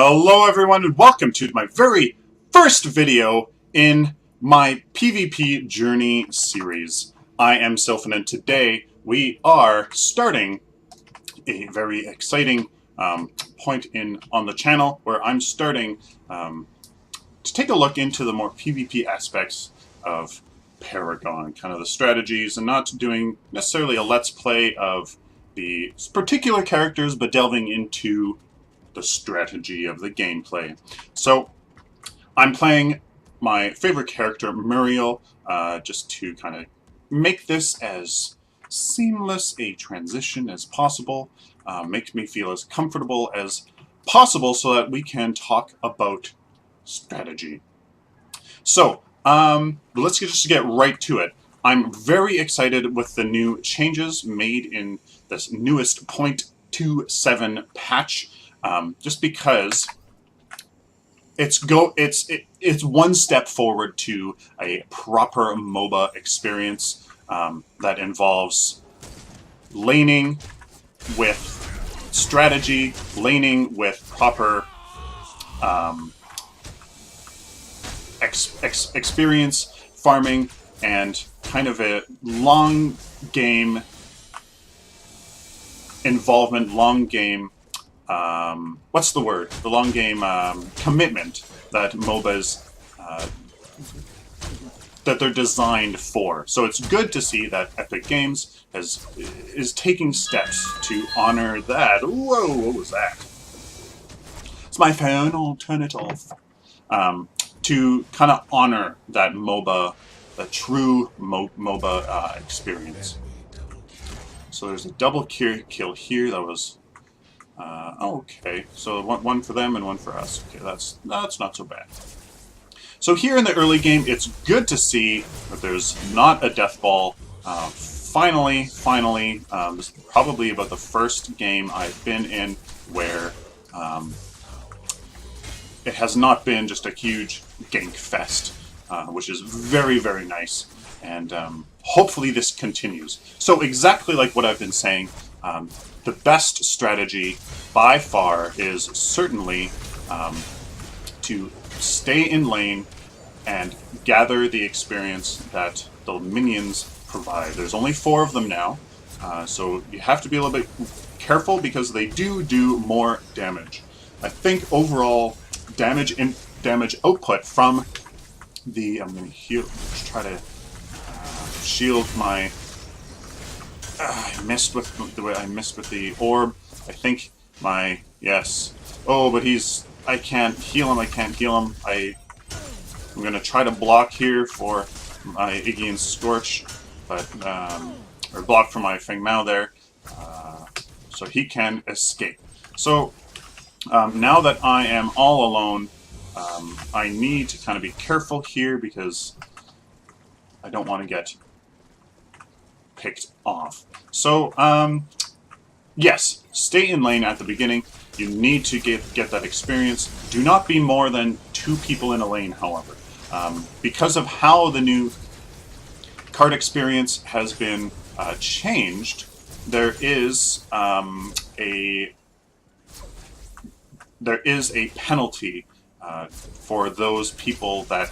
Hello everyone and welcome to my very first video in my PvP journey series. I am Sylphan and today we are starting a very exciting point on the channel where I'm starting to take a look into the more PvP aspects of Paragon, kind of the strategies, and not doing necessarily a let's play of the particular characters, but delving into the strategy of the gameplay. So I'm playing my favorite character, Muriel, just to kind of make this as seamless a transition as possible, make me feel as comfortable as possible so that we can talk about strategy. So let's just get right to it. I'm very excited with the new changes made in this newest 0.27 patch. Just because it's one step forward to a proper MOBA experience that involves laning with strategy, laning with proper experience, farming, and kind of a long game involvement, long game what's the word? The long game commitment that MOBAs that they're designed for. So it's good to see that Epic Games is taking steps to honor that. Whoa, what was that? It's my phone. I'll turn it off. To kind of honor that MOBA, the true MOBA experience. So there's a double kill here. That was. Okay, so one for them and one for us. Okay, that's not so bad. So here in the early game, it's good to see that there's not a death ball. Finally, this is probably about the first game I've been in where it has not been just a huge gank fest, which is very, very nice. And hopefully this continues. So exactly like what I've been saying, the best strategy by far is certainly to stay in lane and gather the experience that the minions provide. There's only 4 of them now, so you have to be a little bit careful because they do more damage. I think overall damage output from the I'm going to heal. Just try to shield my. I missed with the orb. I think my yes. Oh, but I can't heal him. I'm gonna try to block here for my Iggy Scorch, but or block for my Feng Mao there, so he can escape. So now that I am all alone, I need to kind of be careful here because I don't want to get picked off. So, yes, stay in lane at the beginning. You need to get that experience. Do not be more than 2 people in a lane, however. Because of how the new card experience has been changed, there is a penalty for those people that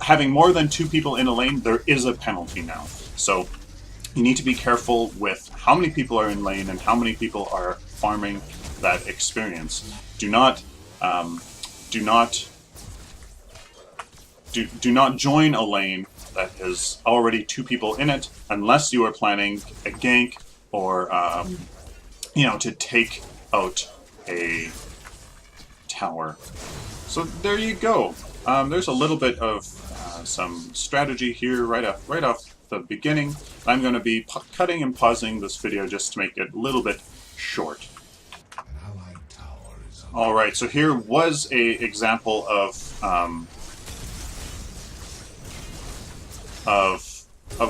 having more than 2 people in a lane. There is a penalty now. So you need to be careful with how many people are in lane and how many people are farming that experience. Do not join a lane that has already 2 people in it unless you are planning a gank or to take out a tower. So there you go. There's a little bit of some strategy here right off the beginning. I'm going to be cutting and pausing this video just to make it a little bit short. Alright, so here was a example of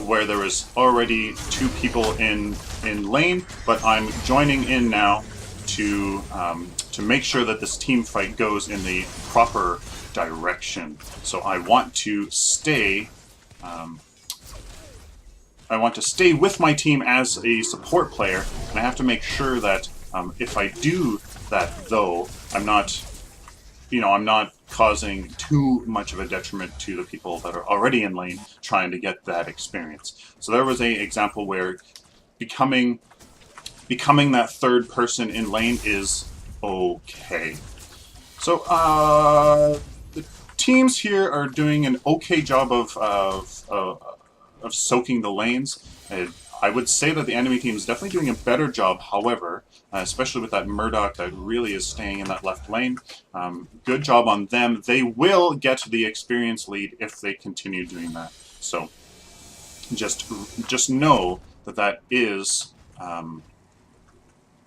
where there was already 2 people in lane, but I'm joining in now to make sure that this team fight goes in the proper direction. So I want to stay with my team as a support player, and I have to make sure that if I do that though, I'm not, I'm not causing too much of a detriment to the people that are already in lane trying to get that experience. So there was a example where becoming that third person in lane is okay. So the teams here are doing an okay job of soaking the lanes. I would say that the enemy team is definitely doing a better job, however, especially with that Murdoch that really is staying in that left lane. Good job on them. They will get the experience lead if they continue doing that. So just know that that is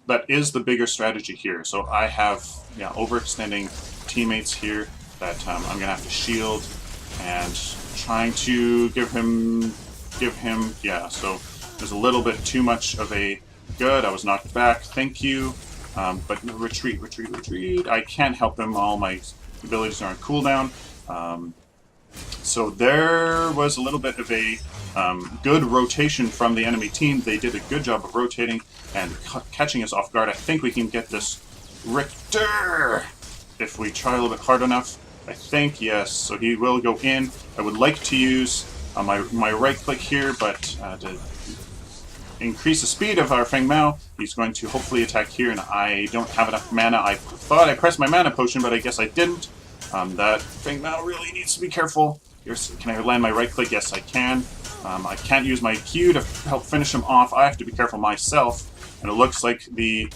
the bigger strategy here. So I have overextending teammates here that I'm going to have to shield and trying to give him, so there's a little bit too much of a good. I was knocked back, thank you. But retreat. I can't help him, all my abilities are on cooldown. So there was a little bit of a good rotation from the enemy team. They did a good job of rotating and catching us off guard. I think we can get this Richter if we try a little bit hard enough. I think, yes, so he will go in. I would like to use my right click here, but to increase the speed of our Feng Mao, he's going to hopefully attack here, and I don't have enough mana. I thought I pressed my mana potion, but I guess I didn't. That Feng Mao really needs to be careful. Can I land my right click? Yes, I can. I can't use my Q to help finish him off. I have to be careful myself. And it looks like the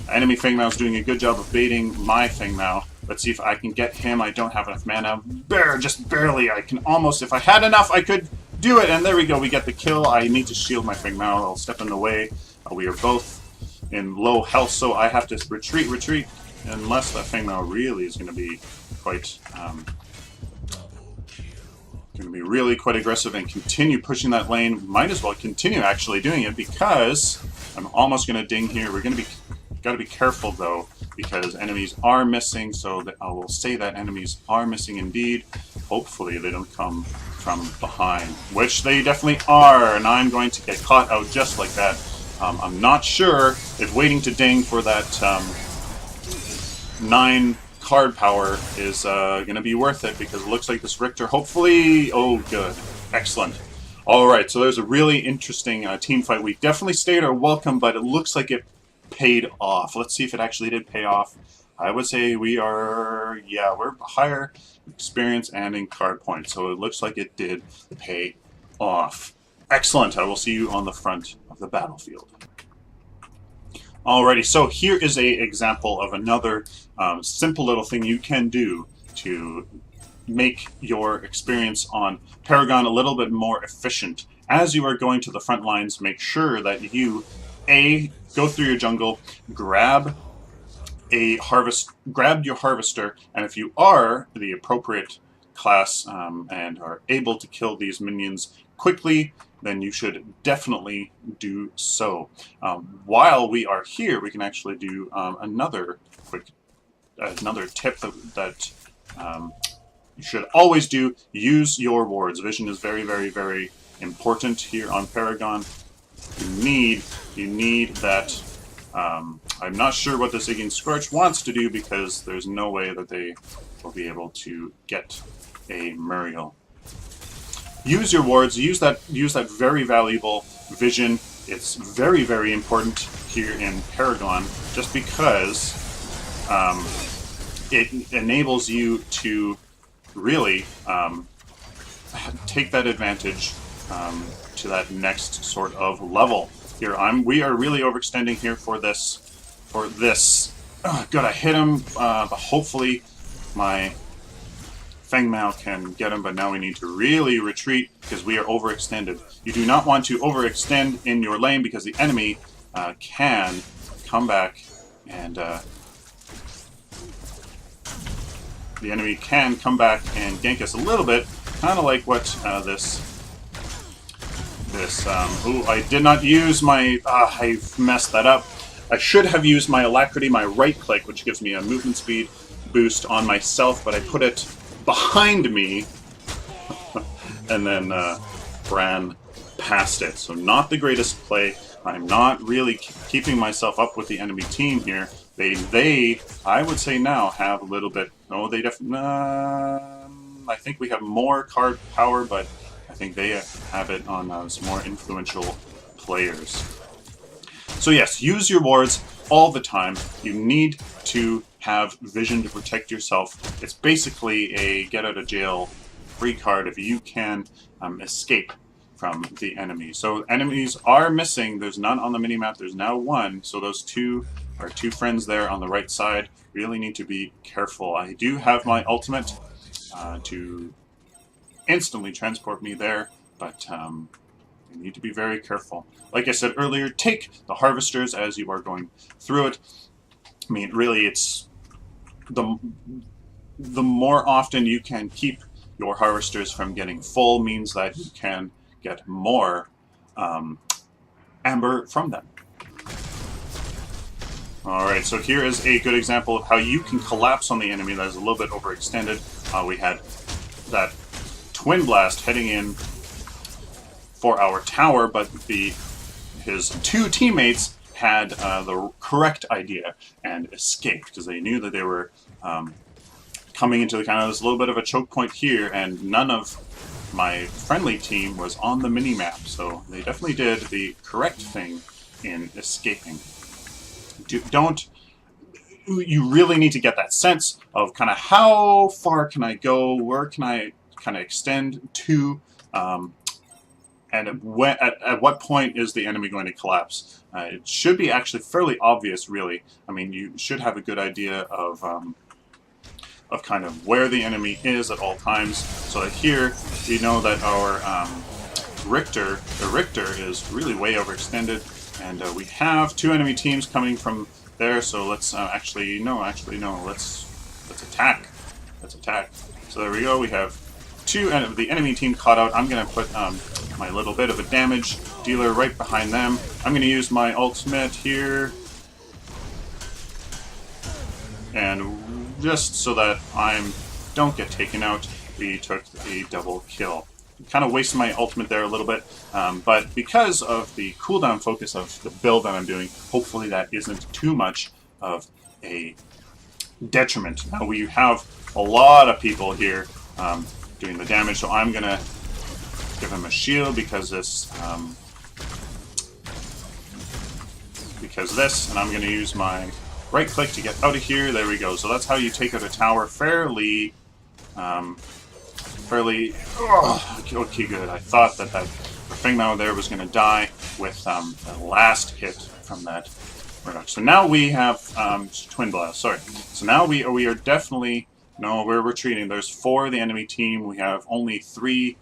enemy Feng Mao is doing a good job of baiting my Feng Mao. Let's see if I can get him. I don't have enough mana. Just barely. I can almost, if I had enough, I could do it. And there we go. We get the kill. I need to shield my Feng Mao. I'll step in the way. We are both in low health, so I have to retreat. Unless that Feng Mao really is going to be quite... going to be really quite aggressive and continue pushing that lane. Might as well continue actually doing it because I'm almost going to ding here. We're going to be got to be careful though because enemies are missing. So that I will say that enemies are missing indeed. Hopefully they don't come from behind, which they definitely are, and I'm going to get caught out just like that. I'm not sure if waiting to ding for that 9 card power is going to be worth it because it looks like this Richter hopefully... Oh, good. Excellent. Alright, so there's a really interesting team fight. We definitely stayed our welcome, but it looks like it paid off. Let's see if it actually did pay off. I would say we are... Yeah, we're higher experience and in card points, so it looks like it did pay off. Excellent. I will see you on the front of the battlefield. Alrighty, so here is an example of another simple little thing you can do to make your experience on Paragon a little bit more efficient. As you are going to the front lines, make sure that you, go through your jungle, grab your harvester, and if you are the appropriate class and are able to kill these minions quickly, then you should definitely do so. While we are here, we can actually do another tip that you should always do. Use your wards. Vision is very, very, very important here on Paragon. You need that. I'm not sure what the Ziggy Scorch wants to do because there's no way that they will be able to get a Muriel. Use your wards. Use that very valuable vision. It's very, very important here in Paragon, just because it enables you to really take that advantage to that next sort of level. Here, we are really overextending here for this. Oh, good, I hit him, but hopefully my Feng Mao can get him, but now we need to really retreat because we are overextended. You do not want to overextend in your lane because the enemy can come back and gank us a little bit, kind of like what ooh, I did not use my, I've messed that up. I should have used my Alacrity, my right click, which gives me a movement speed boost on myself, but I put it behind me and then ran past it. So not the greatest play. I'm not really keeping myself up with the enemy team here. They, I would say now, have a little bit... No, they definitely... I think we have more card power, but I think they have it on some more influential players. So yes, use your wards all the time. You need to have vision to protect yourself. It's basically a get-out-of-jail-free card if you can escape from the enemy. So enemies are missing. There's none on the minimap. There's now one. So those two friends there on the right side really need to be careful. I do have my ultimate to instantly transport me there, but you need to be very careful. Like I said earlier, take the harvesters as you are going through it. I mean, really, it's the more often you can keep your harvesters from getting full means that you can get more amber from them. Alright, so here is a good example of how you can collapse on the enemy that is a little bit overextended. We had that Twin Blast heading in for our tower, but his two teammates had the correct idea and escaped because they knew that they were coming into kind of this little bit of a choke point here, and none of my friendly team was on the mini-map, so they definitely did the correct thing in escaping. You really need to get that sense of kind of how far can I go, where can I kind of extend to, and at what point is the enemy going to collapse. It should be actually fairly obvious, really. I mean, you should have a good idea of kind of where the enemy is at all times, so that here we know that our Richter is really way overextended, and we have two enemy teams coming from there. So let's let's attack. Let's attack. So there we go. We have two of the enemy team caught out. I'm gonna put my little bit of a damage dealer right behind them. I'm gonna use my ultimate here, and just so that I don't get taken out, we took a double kill. Kind of wasted my ultimate there a little bit, but because of the cooldown focus of the build that I'm doing, hopefully that isn't too much of a detriment. Now we have a lot of people here doing the damage, so I'm gonna give him a shield because this, and I'm gonna use my right click to get out of here. There we go. So that's how you take out a tower fairly. Okay, good. I thought that Fingmao there was going to die with the last hit from that Murdoch. So now we have Twin Blast. Sorry. So now we are definitely we're retreating. There's 4 of the enemy team. We have only 3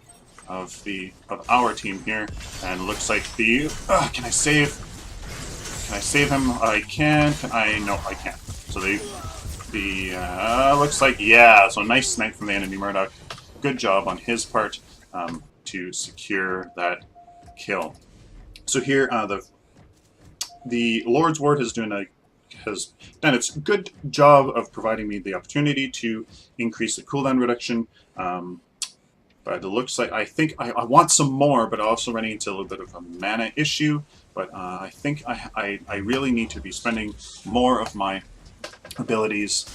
of our team here, and it looks like the can I save him? I can. Can I? No, I can't. So looks like, yeah. So nice snipe from the enemy Murdoch. Good job on his part to secure that kill. So here, the Lord's Ward has done its good job of providing me the opportunity to increase the cooldown reduction. But it looks like I want some more, but also running into a little bit of a mana issue. But I think I really need to be spending more of my abilities.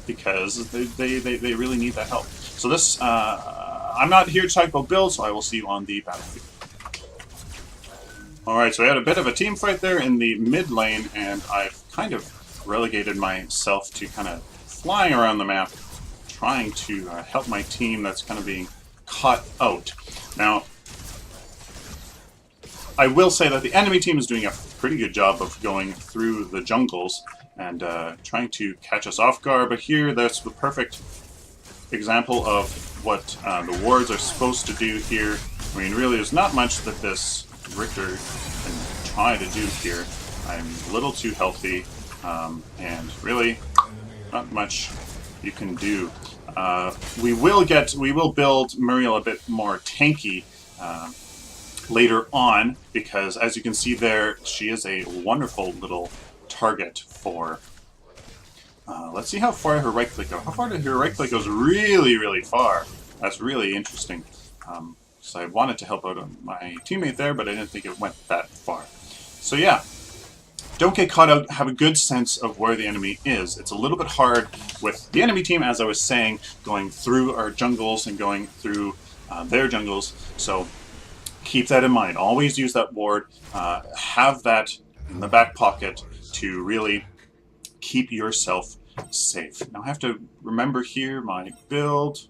Because they really need that help. So this, I'm not here to talk about builds, so I will see you on the battlefield. Alright, so I had a bit of a team fight there in the mid lane, and I've kind of relegated myself to kind of flying around the map, trying to help my team that's kind of being caught out. Now, I will say that the enemy team is doing a pretty good job of going through the jungles and trying to catch us off guard, but here that's the perfect example of what the wards are supposed to do here. I mean, really, there's not much that this Richter can try to do here. I'm a little too healthy, and really, not much you can do. We will build Muriel a bit more tanky later on, because as you can see there, she is a wonderful little target for... let's see how far her right click goes. How far did her right click goes? Really, really far. That's really interesting. because I wanted to help out my teammate there, but I didn't think it went that far. So yeah, don't get caught out. Have a good sense of where the enemy is. It's a little bit hard with the enemy team, as I was saying, going through our jungles and going through their jungles. So keep that in mind. Always use that ward. Have that in the back pocket to really keep yourself safe. Now I have to remember here my build.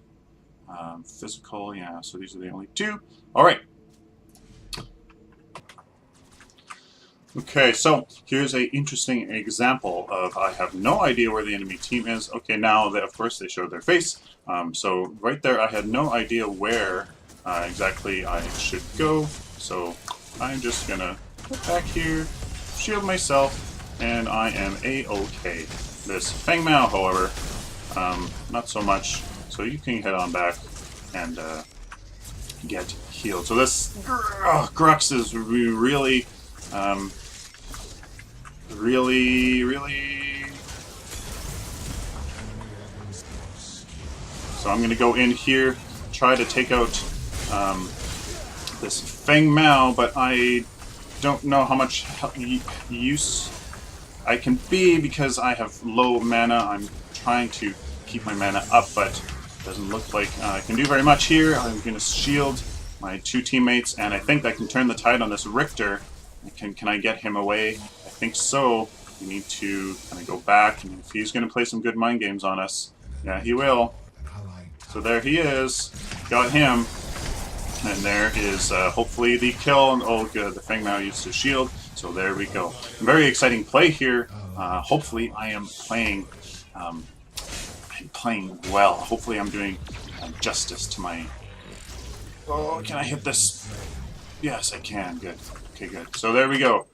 Physical, yeah, so these are the only two. Alright. Okay, so here's an interesting example of I have no idea where the enemy team is. Okay, now that of course they showed their face. So right there I had no idea where exactly I should go. So I'm just gonna put back here, shield myself, and I am a-okay. This Feng Mao, however, not so much. So you can head on back and get healed. So this Grux is really, really... So I'm going to go in here, try to take out this Feng Mao, but I don't know how much use I can be because I have low mana. I'm trying to keep my mana up, but doesn't look like I can do very much here. I'm going to shield my two teammates, and I think I can turn the tide on this Richter. Can I get him away? I think so. We need to kind of go back, and if he's going to play some good mind games on us, yeah, he will. So there he is. Got him. And there is hopefully the kill. And oh, good. The Feng Mao used his shield. So there we go. Very exciting play here. Hopefully I am playing well. Hopefully I'm doing justice to my... Oh, can I hit this? Yes, I can. Good. Okay, good. So there we go.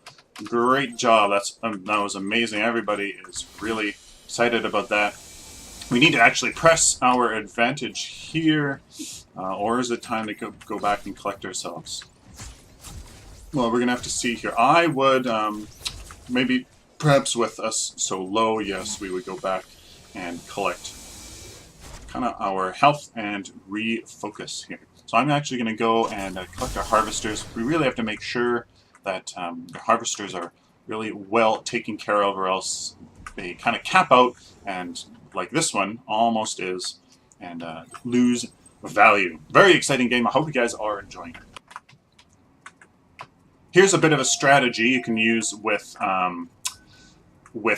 Great job. That was amazing. Everybody is really excited about that. We need to actually press our advantage here, or is it time to go back and collect ourselves? Well, we're going to have to see here. I would, maybe, perhaps with us so low, yes, we would go back and collect kind of our health and refocus here. So I'm actually going to go and collect our harvesters. We really have to make sure that the harvesters are really well taken care of, or else they kind of cap out, and like this one almost is, and lose value. Very exciting game. I hope you guys are enjoying it. Here's a bit of a strategy you can use with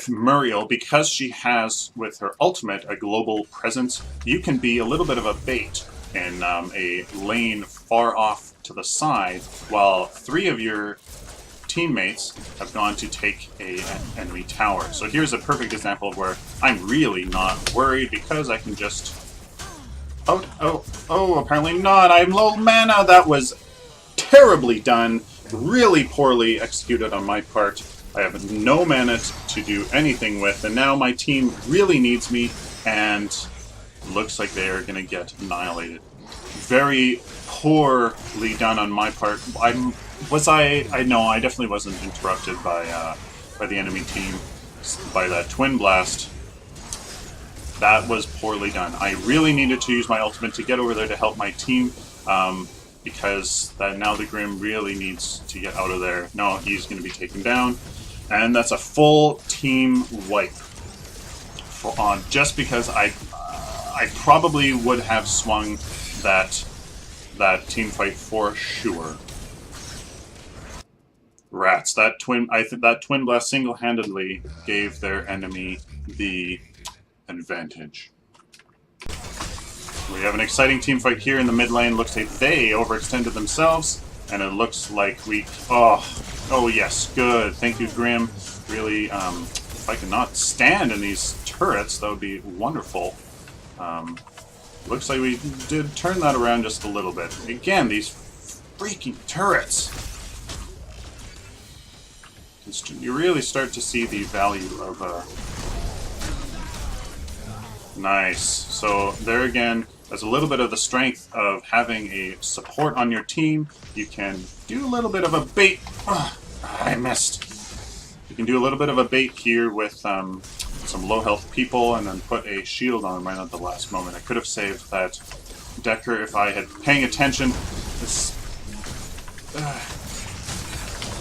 Muriel. Because she has, with her ultimate, a global presence, you can be a little bit of a bait in a lane far off to the side, while three of your teammates have gone to take an enemy tower. So here's a perfect example of where I'm really not worried, because I can just... Oh, apparently not. I'm low mana. That was terribly done. Really poorly executed on my part. I have no mana to do anything with, and now my team really needs me, and looks like they are going to get annihilated. Very poorly done on my part. No, I definitely wasn't interrupted by the enemy team by that Twin Blast. That was poorly done. I really needed to use my ultimate to get over there to help my team, because now the Grim really needs to get out of there. No, he's going to be taken down, and that's a full team wipe. Just because I probably would have swung that team fight for sure. Rats! I think that Twin Blast single-handedly gave their enemy the advantage. We have an exciting team fight here in the mid lane. Looks like they overextended themselves, and it looks like we... Oh yes, good. Thank you, Grim. Really, if I could not stand in these turrets, that would be wonderful. Looks like we did turn that around just a little bit. Again, these freaking turrets. You really start to see the value of... Nice. So there again, there's a little bit of the strength of having a support on your team. You can do a little bit of a bait. I missed. You can do a little bit of a bait here with some low health people, and then put a shield on them right at the last moment. I could have saved that Decker if I had paying attention. This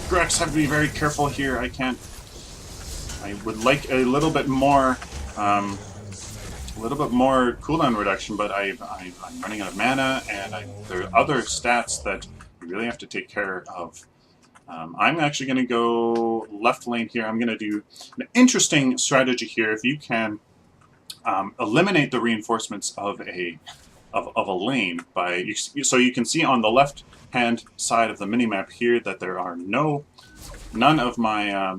Grex have to be very careful here. I can't. I would like a little bit more cooldown reduction, but I'm running out of mana, and there are other stats that you really have to take care of. I'm actually going to go left lane here. I'm going to do an interesting strategy here. If you can eliminate the reinforcements of a lane by so you can see on the left hand side of the minimap here that there are none of my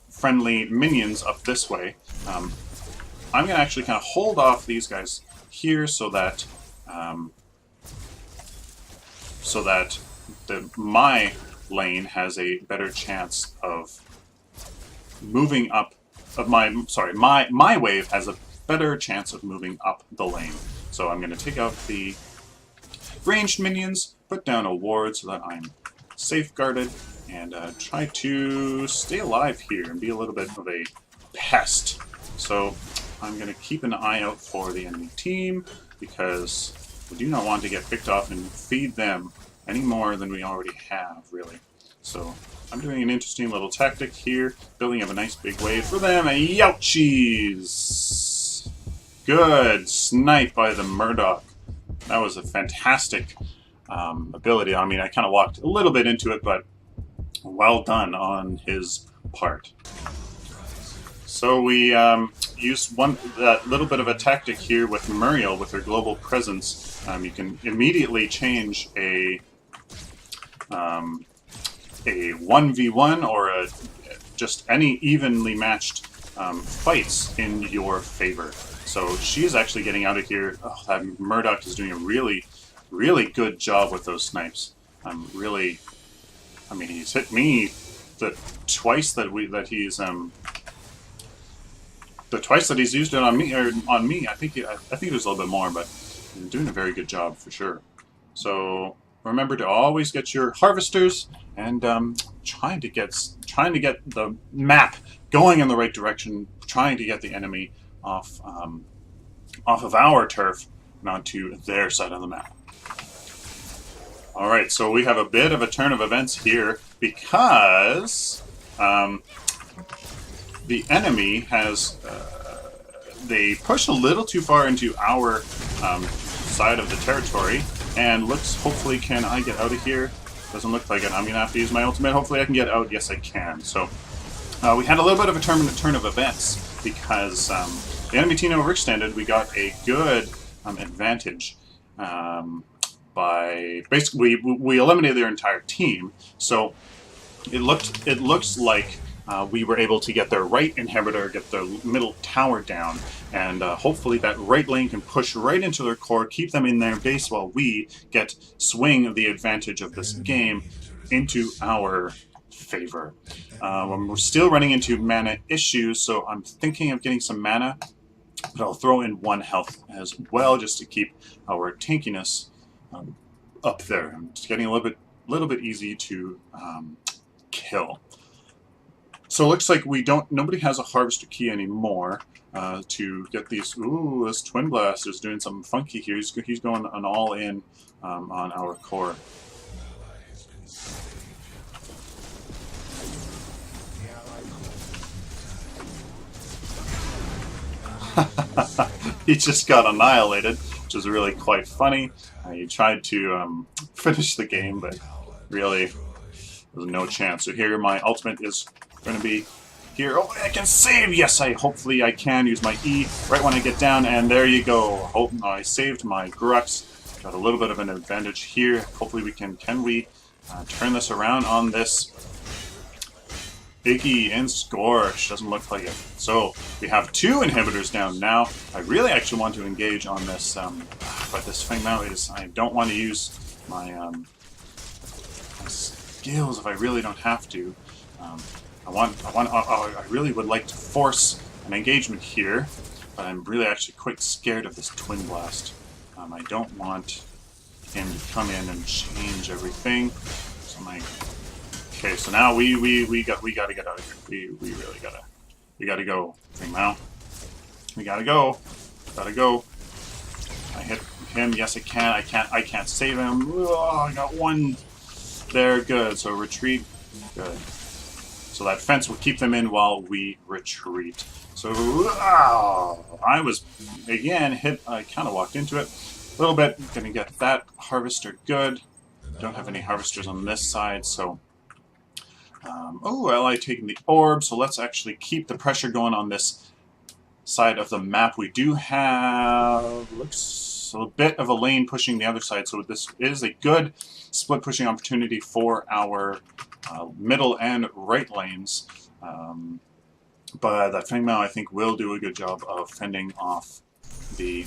friendly minions up this way. I'm going to actually kind of hold off these guys here so that my lane has a better chance of moving up. My wave has a better chance of moving up the lane. So I'm going to take out the ranged minions, put down a ward so that I'm safeguarded, and try to stay alive here and be a little bit of a pest. So I'm going to keep an eye out for the enemy team, because we do not want to get picked off and feed them any more than we already have, really. So I'm doing an interesting little tactic here, building up a nice big wave for them, and youchies! Good snipe by the Murdoch. That was a fantastic ability. I mean, I kind of walked a little bit into it, but well done on his part. So we used that little bit of a tactic here with Muriel with her global presence. You can immediately change a 1v1 or just any evenly matched fights in your favor. So she is actually getting out of here. Oh, that Murdoch is doing a really, really good job with those snipes. I mean, he's hit me the twice that he's used it on me. I think it was a little bit more, but he's doing a very good job for sure. So remember to always get your harvesters and trying to get the map going in the right direction, trying to get the enemy off of our turf and onto their side of the map. Alright, so we have a bit of a turn of events here because the enemy has they pushed a little too far into our side of the territory, and hopefully can I get out of here? Doesn't look like it. I'm going to have to use my ultimate. Hopefully I can get out. Yes, I can. So we had a little bit of a turn of events because the enemy team overextended. We got a good advantage by basically we eliminated their entire team. So it looks like we were able to get their right inhibitor, get their middle tower down, and hopefully that right lane can push right into their core, keep them in their base while we swing the advantage of this game into our favor. We're still running into mana issues, so I'm thinking of getting some mana, but I'll throw in 1 health as well just to keep our tankiness up there. It's getting a little bit easy to kill. So it looks like nobody has a harvester key anymore to get these. Ooh, this Twin Blast is doing something funky here. He's going an all-in on our core. He just got annihilated, which is really quite funny. He tried to finish the game, but really there's no chance. So here my ultimate is going to be here. Oh, I can save! Yes, hopefully I can use my E right when I get down, and there you go. Oh, I saved my Grux. Got a little bit of an advantage here. Hopefully we can we turn this around on this Biggie and Scorch? Doesn't look like it. So we have 2 inhibitors down now. I really actually want to engage on this, but this thing now is I don't want to use my skills if I really don't have to. I really would like to force an engagement here, but I'm really actually quite scared of this Twin Blast. I don't want him to come in and change everything. So okay, so now we gotta get out of here. We really gotta go. Now we gotta go. I hit him. Yes, I can. I can't save him. Oh, I got one there. Good. So retreat. Good. So that fence will keep them in while we retreat. So I was again hit. I kind of walked into it a little bit. Gonna get that harvester. Good. Don't have any harvesters on this side, so. Oh, well, I taken the orb, so let's actually keep the pressure going on this side of the map. We do have, looks a bit of a lane pushing the other side, so this is a good split pushing opportunity for our middle and right lanes. But that Feng Mao, I think, will do a good job of fending off the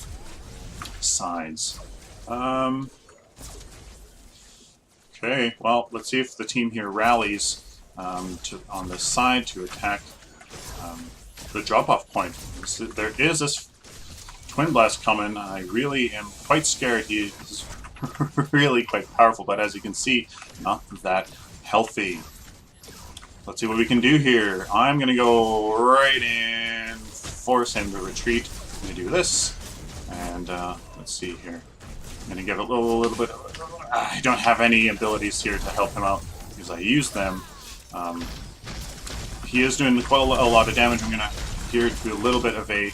sides. Okay, well, let's see if the team here rallies on this side to attack the drop-off point. There is this Twin Blast coming. I really am quite scared. He is really quite powerful, but as you can see, not that healthy. Let's see what we can do here. I'm going to go right in, force him to retreat. I'm going to do this, and let's see here. I'm going to give it a little bit of... I don't have any abilities here to help him out because I used them. He is doing quite a lot of damage. I'm going to here do a little bit of a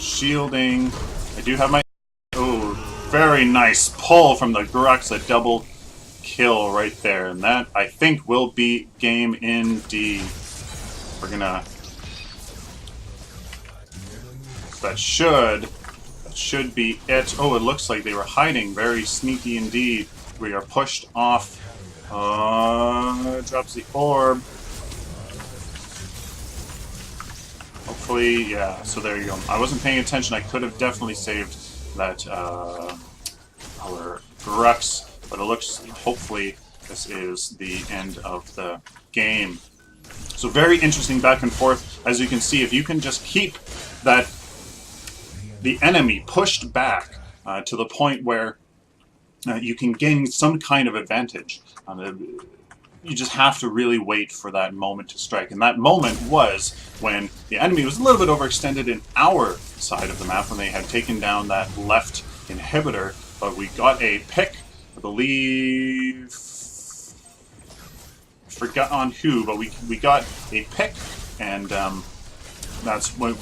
shielding. I do have my... Oh, very nice pull from the Grux, a double kill right there. And that, I think, will be game indeed. We're going to... That should be it. Oh, it looks like they were hiding. Very sneaky indeed. We are pushed off. Drops the orb. Hopefully, yeah, so there you go. I wasn't paying attention. I could have definitely saved that, our Grux, but it looks, hopefully, this is the end of the game. So very interesting back and forth. As you can see, if you can just keep that, the enemy pushed back to the point where you can gain some kind of advantage. You just have to really wait for that moment to strike. And that moment was when the enemy was a little bit overextended in our side of the map when they had taken down that left inhibitor. But we got a pick, I believe... I forgot on who, but we got a pick, and that's when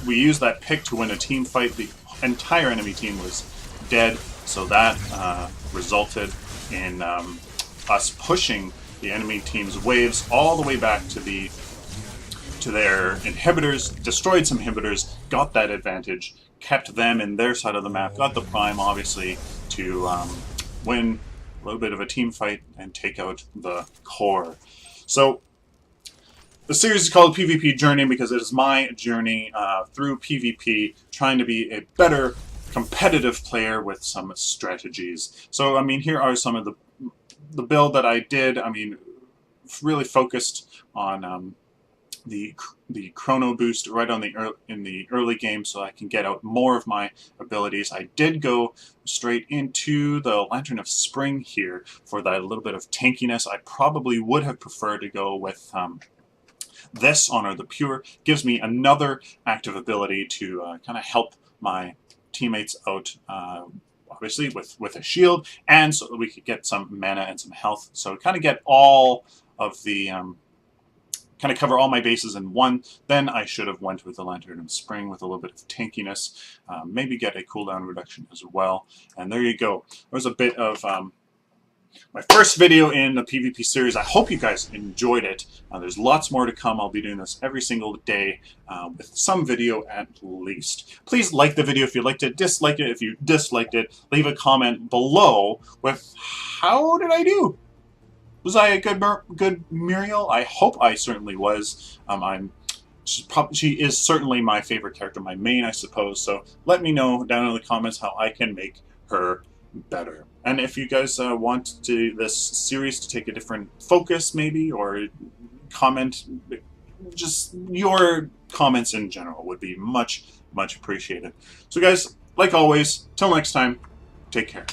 we used that pick to win a team fight. The entire enemy team was dead, so that resulted in us pushing the enemy team's waves all the way back to their inhibitors, destroyed some inhibitors, got that advantage, kept them in their side of the map, got the prime, obviously, to win a little bit of a team fight and take out the core. So the series is called PvP Journey because it is my journey through PvP, trying to be a better competitive player with some strategies. So, I mean, here are some of the build that I did. I mean, really focused on the chrono boost right on in the early game, so I can get out more of my abilities. I did go straight into the Lantern of Spring here for that little bit of tankiness. I probably would have preferred to go with this Honor the Pure. Gives me another active ability to kind of help my teammates out, obviously with a shield, and so that we could get some mana and some health. So kind of get all of the kind of cover all my bases in one. Then I should have went with the Lantern of Spring with a little bit of tankiness, maybe get a cooldown reduction as well. And there you go. There was a bit of my first video in the PvP series. I hope you guys enjoyed it. There's lots more to come. I'll be doing this every single day with some video at least. Please like the video if you liked it. Dislike it if you disliked it. Leave a comment below with how did I do? Was I a good Muriel? I hope I certainly was. She is certainly my favorite character, my main, I suppose. So let me know down in the comments how I can make her better. And if you guys want this series to take a different focus, maybe, or comment, just your comments in general would be much, much appreciated. So guys, like always, till next time, take care.